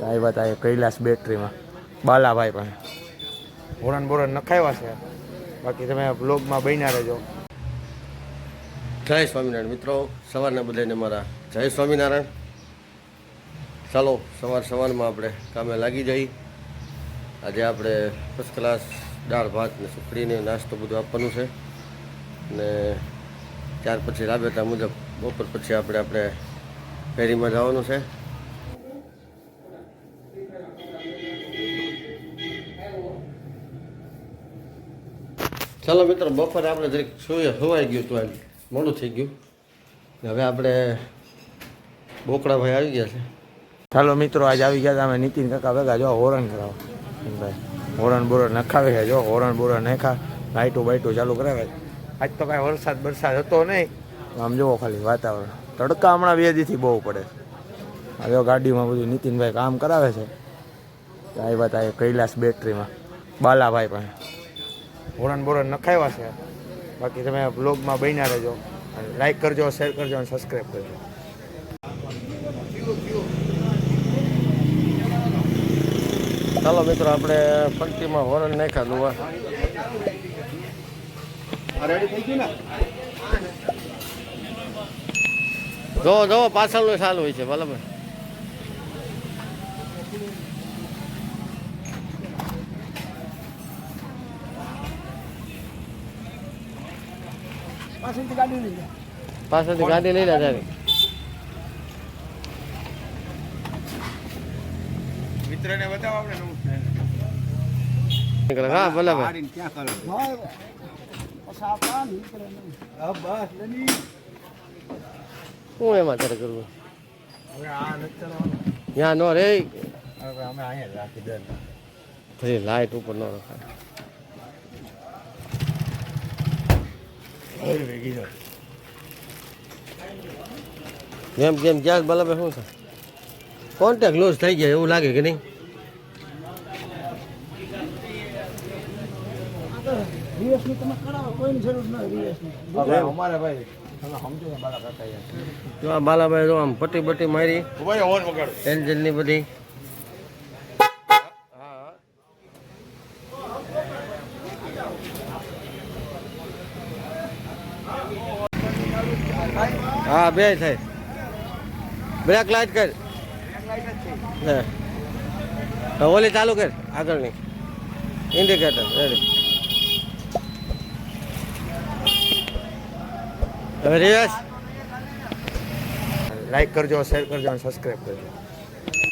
આવ્યા હતા એ કૈલાસ બેટરીમાં બાલાભાઈ પાસે હોરન બોરન નખાવ્યા છે. બાકી તમે બ્લોગમાં બન્યા રહેજો. જય સ્વામિનારાયણ મિત્રો, સવારના બધાને મારા જય સ્વામિનારાયણ. ચાલો સવારમાં આપણે કામે લાગી જઈએ. આજે આપણે ફર્સ્ટ ક્લાસ દાળ ભાત ને સુખડીને નાસ્તો બધું આપવાનું છે ને ત્યાર પછી રાબેતા મુજબ બપોર પછી આપણે ફેરીમાં જવાનું છે. ચાલો મિત્રો, બપોરે આપણે જરીક હોવાઈ ગયું હતું, એમ મોડું થઈ ગયું. હવે આપણે બોકડાભાઈ આવી ગયા છે. ચાલો મિત્રો, આજ આવી ગયા અમે નીતિન કાકા ભેગા જો હોરન કરાવો. હોરન બોરન નખાવે છે, જો હોરન બોરન નાખા, લાઇટો બાઇટો ચાલુ કરાવે. આજ તો કાંઈ વરસાદ હતો નહીં. આમ જુઓ ખાલી વાતાવરણ, તડકા હમણાં 2 દીથી બહુ પડે. હવે ગાડીમાં બધું નીતિનભાઈ કામ કરાવે છે. આવ્યા હતા એ કૈલાસ બેટરીમાં બાલાભાઈ પાસે હોરન બોરન નખાવ્યા છે. બાકી તમે બ્લોગમાં બન્યા રહેજો. લાઈક કરજો, શેર કરજો અને સબસ્ક્રાઈબ કરજો. ચાલો મિત્રો, આપણે પંક્તિમાં હોરન નાખ્યા દુવા. જો પાછળનું ચાલુ હોય છે બરાબર. પાછળથી ગાડી લઈ લે ત્યારે મિત્રને બતાવો આપણે. હા ભલે શું એમાં તારે કરવું? ત્યાં નો રે, અમે અહીંયા રાખી દે. પછી લાઈટ ઉપર ન રખાય. જેમ જ્યાં બરાબર શું છે, કોન્ટેક્ટ લોસ થઈ ગયા એવું લાગે કે નહીં? બાલાભાઈ જો આમ પટ્ટી બટ્ટી મારી એન્જિન ની બધી. હા બે થાય. બ્રેક લાઈટ કર, ઓલી ચાલુ કર આગળની ઇન્ડિકેટર. હવે રિવર્સ. લાઈક કરજો, શેર કરજો અને સબસ્ક્રાઈબ કરજો.